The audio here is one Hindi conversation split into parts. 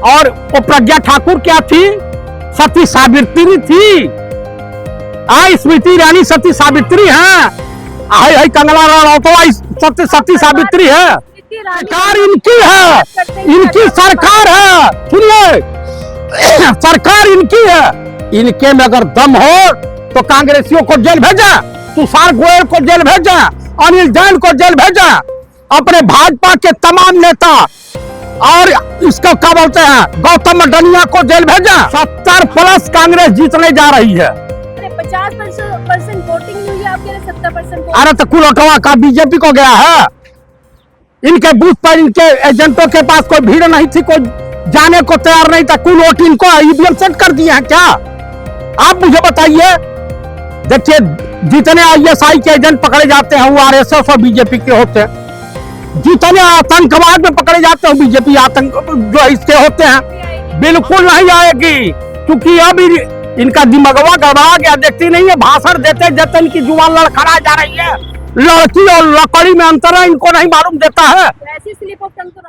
और वो प्रज्ञा ठाकुर क्या थी? सती सावित्री थी। स्मृति ईरानी सती सावित्री है। कंगना रनौत तो सती सावित्री है। सरकार इनकी है, इनकी सरकार है। सुनिए, सरकार इनकी है। इनके में अगर दम हो तो कांग्रेसियों को जेल भेजा, तुषार गोयल को जेल भेजा, अनिल जैन को जेल भेजा, अपने भाजपा के तमाम नेता और इसको क्या बोलते हैं गौतम डनिया को जेल भेजा। 70+ कांग्रेस जीतने जा रही है। 50% वोटिंग हुई है आपके 70%। अरे तो कुलटवा का बीजेपी को गया है। इनके बूथ पर इनके एजेंटों के पास कोई भीड़ नहीं थी, कोई जाने को तैयार नहीं था। कुल वोट इनको ईवीएम सेट कर दिए हैं क्या? आप मुझे बताइए। देखिए, जितने आईएसआई के एजेंट पकड़े जाते हैं वो आरएसएस और बीजेपी के होते हैं। जितने आतंकवाद में पकड़े जाते हैं बीजेपी आतंक जो इसके होते हैं। बिल्कुल नहीं आएगी, क्योंकि अब इनका दिमागवा गड़बड़ा गया। देखती नहीं है, भाषण देते देते इनकी जुबान लड़खड़ा जा रही है। लड़की और लकड़ी में अंतर है, इनको नहीं मालूम देता है। ऐसी स्लिप ऑफ टंग तो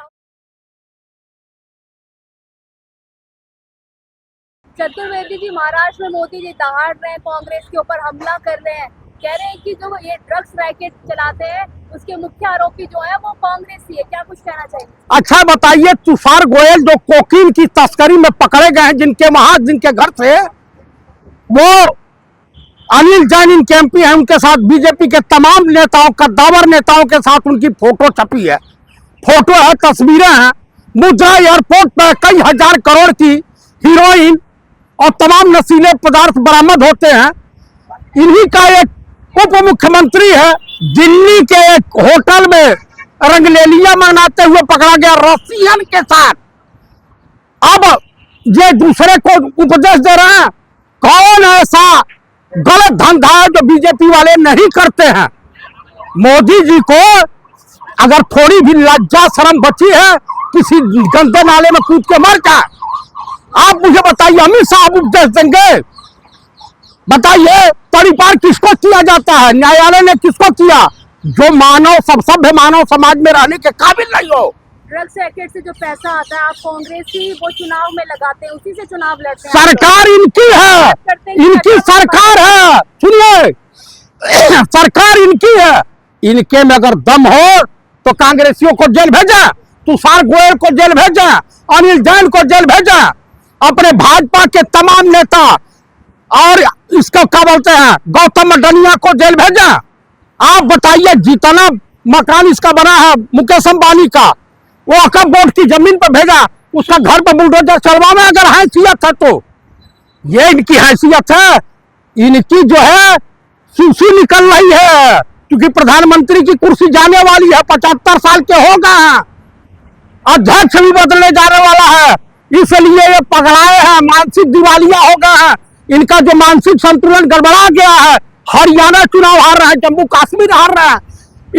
चतुर्वेदी जी महाराष्ट्र में मोदी जी दहाड़ रहे हैं, कांग्रेस के ऊपर हमला कर रहे हैं, कह रहे हैं कि जो ये ड्रग्स रैकेट चलाते हैं उसके मुख्य आरोपी जो है वो कांग्रेस ही है। क्या कुछ कहना चाहिए? अच्छा बताइए, तुषार गोयल जो कोकीन की तस्करी में पकड़े गए हैं, जिनके घर से वो अनिल जैन इनके एमपी हैं, उनके साथ बीजेपी के तमाम नेताओं कद्दावर नेताओं के साथ उनकी फोटो छपी है। फोटो है, तस्वीरें हैं। मुद्रा एयरपोर्ट पर कई हजार करोड़ की हीरोइन और तमाम नशीले पदार्थ बरामद होते हैं। इन्हीं का एक उप मुख्यमंत्री है, दिल्ली के एक होटल में रंगलेलिया मनाते हुए पकड़ा गया रसियन के साथ। अब ये दूसरे को उपदेश दे रहे हैं। कौन ऐसा गलत धंधा है जो बीजेपी वाले नहीं करते हैं? मोदी जी को अगर थोड़ी भी लज्जा शर्म बची है, किसी गंदे नाले में कूद के मर जाए। आप मुझे बताइए, अमित शाह उपदेश देंगे? बताइए, तड़ीपार किसको किया जाता है? न्यायालय ने किसको किया? जो मानव सभ्य मानव समाज में रहने के काबिल नहीं हो। ड्रग्स रैकेट से जो पैसा आता है, आप कांग्रेस ही वो चुनाव में लगाते हैं, उसी से चुनाव लड़ते हैं। सरकार इनकी है, इनकी सरकार है। सुनिए, सरकार इनकी है। इनके में अगर दम हो तो कांग्रेसियों को जेल भेजा, तुषार गोयल को जेल भेजा, अनिल जैन को जेल भेजा, अपने भाजपा के तमाम नेता और इसको क्या बोलते हैं गौतम डनिया को जेल भेजा। आप बताइए, जितना मकान इसका बना है मुकेश अंबानी का, वो अकब बोर्ड की जमीन पर भेजा, उसका घर पर बुलडोजर चलवाना अगर हैसियत है तो ये इनकी हैसियत है। इनकी जो है सूसी निकल रही है, क्योंकि प्रधानमंत्री की कुर्सी जाने वाली है। 75 साल के हो गए हैं, अध्यक्ष भी बदलने जाने वाला है, इसलिए ये पकड़ाए हैं, मानसिक दिवालिया हो गए हैं। इनका जो मानसिक संतुलन गड़बड़ा गया है। हरियाणा चुनाव हार रहा है, जम्मू कश्मीर हार रहा है,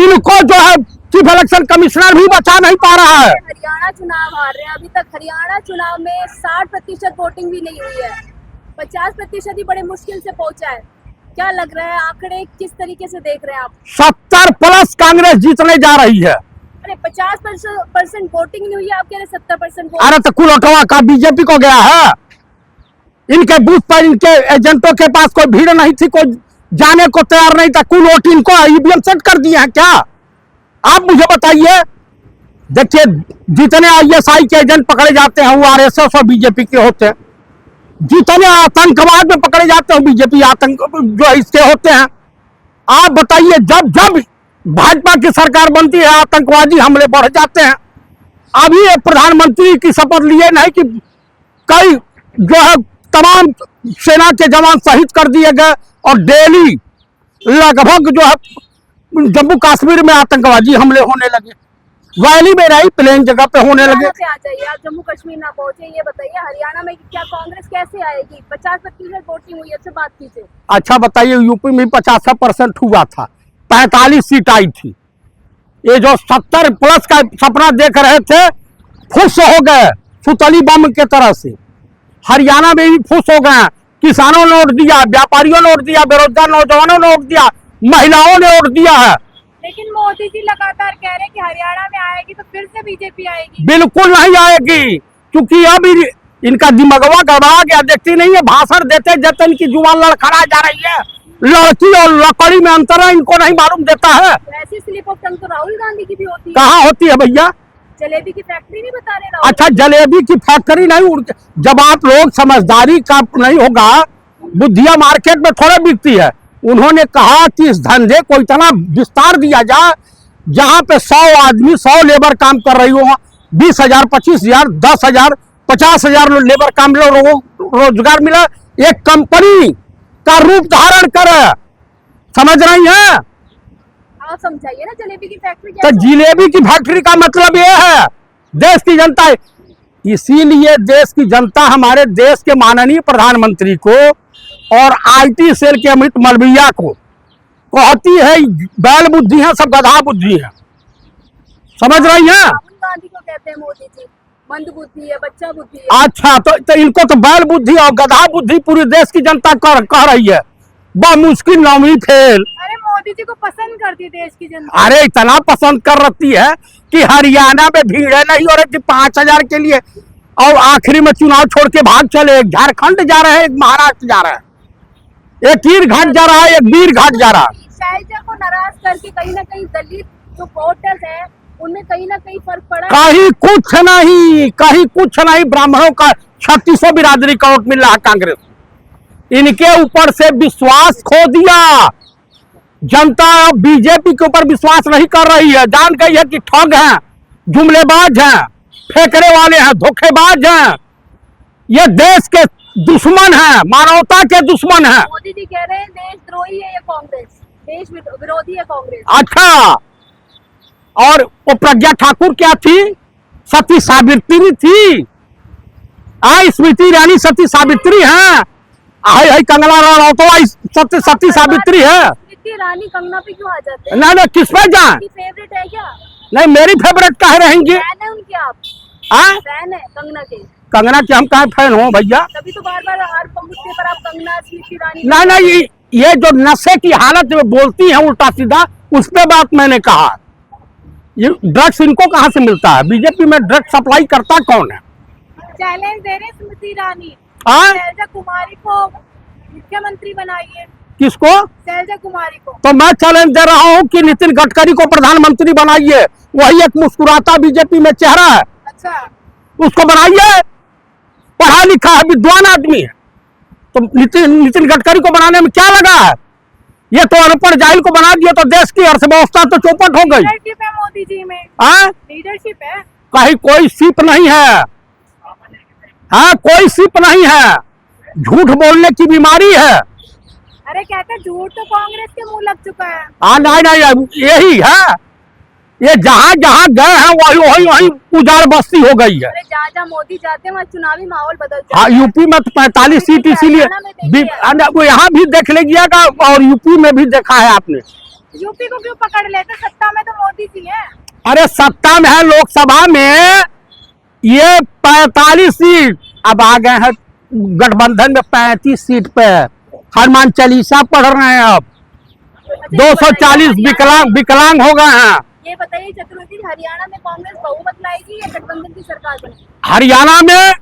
इनको जो है चीफ इलेक्शन कमिश्नर भी बचा नहीं पा रहा है। हरियाणा चुनाव हार रहे हैं, अभी तक हरियाणा चुनाव में 60% वोटिंग भी नहीं हुई है, 50% ही बड़े मुश्किल से पहुंचा है। क्या लग रहा है, आंकड़े किस तरीके से देख रहे हैं आप? 70+ कांग्रेस जीतने जा रही है। अरे 50% वोटिंग नहीं हुई है, आप कह रहे 70%। अरे तो कुलटवा का बीजेपी को गया है। इनके बूथ पर इनके एजेंटों के पास कोई भीड़ नहीं थी, कोई जाने को तैयार नहीं था। कुल वोट इनको ईवीएम सेट कर दिए हैं क्या? आप मुझे बताइए। देखिए, जितने आईएसआई के एजेंट पकड़े जाते हैं वो आरएसएस और बीजेपी के होते हैं। जितने आतंकवाद में पकड़े जाते हैं बीजेपी आतंक जो इसके होते हैं। आप बताइए, जब जब भाजपा की सरकार बनती है आतंकवादी हमले बढ़ जाते हैं। अभी एक प्रधानमंत्री की शपथ लिए नहीं कि कई जो है तमाम सेना के जवान शहीद कर दिए गए, और डेली लगभग जो है जम्मू कश्मीर में आतंकवादी हमले होने लगे। वैली में नहीं, प्लेन जगह पे होने लगे। से आ जाइए, आप जम्मू कश्मीर ना पहुंचे। ये बताइए, हरियाणा में क्या कांग्रेस कैसे आएगी? 50% वोटिंग हुई है, अच्छे बात कीजिए। अच्छा बताइए, यूपी में 50% हुआ था, 45 सीट आई थी। ये जो 70+ का सपना देख रहे थे फुस हो गए सुतली बम के तरह से। हरियाणा में भी फुस हो गए। किसानों ने वोट दिया, व्यापारियों ने वोट दिया, बेरोजगार नौजवानों ने वोट दिया, महिलाओं ने वोट दिया है। लेकिन मोदी जी लगातार कह रहे हैं कि हरियाणा में आएगी तो फिर से बीजेपी आएगी। बिल्कुल नहीं आएगी, क्योंकि अभी इनका दिमागवा गड़बड़ा गया। देखती नहीं है, भाषण देते देते इनकी जुबान लड़खड़ा जा रही है। लड़की और लकड़ी में अंतर है, इनको नहीं मालूम देता है। ऐसी स्लिप ऑफ टंग तो राहुल गांधी की भी होती है। कहाँ होती है भैया? जलेबी की फैक्ट्री नहीं बता रहे राहुल? अच्छा, जलेबी की फैक्ट्री नहीं, जब आप लोग समझदारी का नहीं होगा, बुद्धिया मार्केट में थोड़ा बिकती है। उन्होंने कहा कि इस धंधे को इतना विस्तार दिया जाए जहां पे 100 आदमी 100 लेबर काम कर रही हो, 20,000 25,000 10,000 50,000 लेबर काम लोगों रोजगार मिला, एक कंपनी का रूप धारण करे। समझ रही हैं? आप समझाइए ना, जलेबी की फैक्ट्री तो जिलेबी की फैक्ट्री का मतलब ये है देश की जनता। इसीलिए देश की जनता हमारे देश के माननीय प्रधानमंत्री को और आईटी सेल के अमित मालवीय को कहती है बैल बुद्धि है, सब गधा बुद्धि है। समझ रही हैं? राहुल गांधी को कहते हैं मोदी जी मंद बुद्धि है, बच्चा बुद्धि है। अच्छा, तो इनको तो बैल बुद्धि और गधा बुद्धि पूरी देश की जनता कह रही है। मुश्किल नौवीं फेल। अरे मोदी जी को पसंद करती है देश की जनता। अरे इतना पसंद कर रही है कि हरियाणा में भीड़ नहीं हो रही थी 5,000 के लिए, और आखिरी में चुनाव छोड़ के भाग चले। एक झारखंड जा रहे हैं, एक महाराष्ट्र जा रहा है, एक हीर घाट जा रहा है, एक वीर घाट जा रहा है। शैलजा को नाराज करके कहीं ना कहीं दलित जो वोटर्स है उनमें कहीं ना कहीं फर्क पड़ा है। कहीं कुछ नहीं। ब्राह्मणों का 3600 बिरादरी का वोट मिल रहा है कांग्रेस। इनके ऊपर से विश्वास खो दिया जनता। बीजेपी के ऊपर विश्वास नहीं कर रही है, जान गई है कि ठग हैं, जुमलेबाज हैं, फेंकने वाले हैं, धोखेबाज हैं, ये देश के दुश्मन हैं, मानवता के दुश्मन हैं। मोदी जी कह रहे हैं देशद्रोही है ये कांग्रेस, देश विरोधी है कांग्रेस। अच्छा, और वो प्रज्ञा ठाकुर क्या थी? सती सावित्री थी। स्मृति ईरानी सती सावित्री है। कंगना रनौत तो सती सावित्री है। स्मृति ईरानी कंगना पे क्यों आ जाते हैं? नहीं, किस पे जाए? फेवरेट है क्या? नहीं, मेरी फेवरेट काहे रहेंगी? फैन है उनके आप? फैन है कंगना के? कंगना के हम कहाँ फैन हो भैया? तभी तो बार बार हर मुद्दे पर आप कंगना स्मृति ईरानी। नहीं, ये जो नशे की हालत में बोलती है उल्टा सीधा, उस पे बात मैंने कहा। ये ड्रग्स इनको कहाँ से मिलता है? बीजेपी में ड्रग्स सप्लाई करता कौन है? चैलेंज दे रहे स्मृति ईरानी, शैलजा कुमारी को मुख्यमंत्री बनाइए। किसको? शैलजा कुमारी को। तो मैं चैलेंज दे रहा हूँ कि नितिन गडकरी को प्रधानमंत्री बनाइए। वही एक मुस्कुराता बीजेपी में चेहरा है। अच्छा, उसको बनाइए, पढ़ा लिखा है, विद्वान आदमी है। तो नितिन गडकरी को बनाने में क्या लगा है? ये तो अनपढ़ जाहिल को बना दिया तो देश की अर्थव्यवस्था तो चौपट हो गई। लीडरशिप है मोदी जी में। लीडरशिप है। कहीं कोई सिप नहीं है। कोई सिप नहीं है। झूठ बोलने की बीमारी है। अरे कहते झूठ तो कांग्रेस के मुंह लग चुका है। नहीं, यही है। ये जहाँ जहाँ गए हैं वही उजाड़ बस्ती हो गई है। अरे जहाँ मोदी जाते हैं वहाँ चुनावी माहौल बदल जाता है। यूपी में तो 45 सीट, इसीलिए वो यहाँ भी देख लीजिएगा, और यूपी में भी देखा है आपने। यूपी को क्यों पकड़ लेते? सत्ता में तो मोदी जी है। अरे सत्ता में है, लोकसभा में ये 45 सीट, अब आ गए हैं गठबंधन में 35 सीट पे। हनुमान चालीसा पढ़ रहे हैं अब। 240 विकलांग हो गए हैं। ये बताइए चतुर्थी, हरियाणा में कांग्रेस बहुमत लाएगी या गठबंधन की सरकार बनेगी? हरियाणा में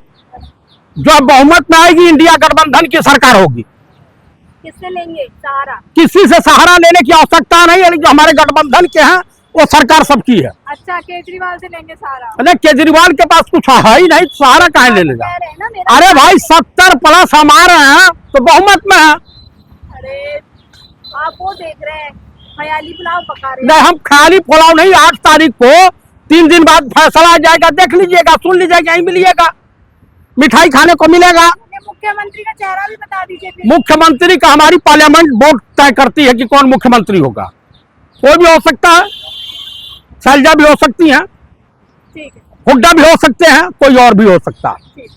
जो बहुमत में आएगी, इंडिया गठबंधन की सरकार होगी। किससे लेंगे सहारा? किसी से सहारा लेने की आवश्यकता नहीं है। जो हमारे गठबंधन के हैं वो सरकार सबकी है। अच्छा, केजरीवाल से लेंगे सहारा? अरे केजरीवाल के पास कुछ है ही नहीं, सहारा कहाँ ले लेगा? अरे भाई 70+ हमारे हैं तो बहुमत में है। अरे आप वो देख रहे हैं, ख्याली पुलाव पका रहे हैं। नहीं, हम खाली पुलाव नहीं, 8 तारीख को 3 दिन बाद फैसला आ जाएगा, देख लीजिएगा, सुन लीजिएगा, यहीं मिलिएगा, मिठाई खाने को मिलेगा। मुख्यमंत्री का चेहरा भी बता दीजिए। मुख्यमंत्री का हमारी पार्लियामेंट बोर्ड तय करती है कि कौन मुख्यमंत्री होगा। कोई भी हो सकता है, शैलजा भी हो सकती हैं, ठीक है, हुड्डा भी हो सकते हैं, कोई और भी हो सकता है। ठीक।